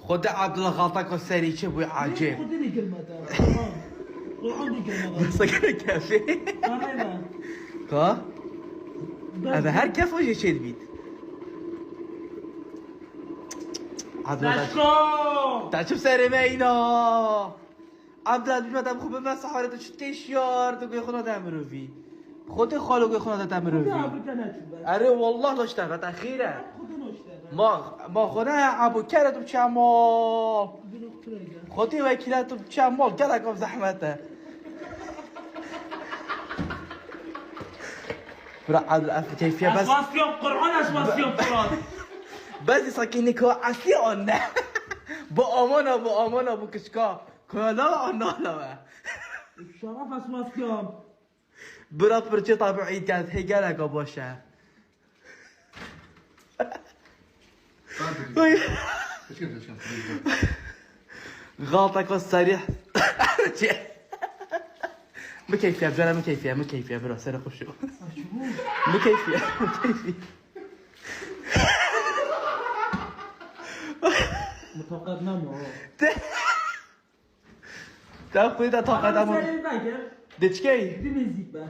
خود عبدالله غلطك والسري بوي عجيب. خدني كلمة روحوني كلمة سكر كافي. أنا ها؟ هذا هر كيف وجه شيء بيت. داشكو تعال شوف سري ماينا. عبدالله بیمدم خوبه من سحارتو چه تشیار تو گوی خونه دمرو وی خود خالو گوی خونه دمرو وی اره والله داشتم تأخیره ما خونه ابو کرد بچمال خودی وکیلت بچمال گلکم زحمته برا عبدالله کیفیه بس اسواسيوم قرآن اسواسيوم قرآن بس ساكيني كو اصلي اون با آمانا بو کشکا کالا آنالا شرف اسواسيوم برا پرچه طبیعی کرد هگلکا باشه غلطك والصريح مكيفية بجانا مكيفية برا سنة خشو مكيفية متوقع نمو تاخذ طاقة أنا سألت باكر دتشكي دي مزيك بقى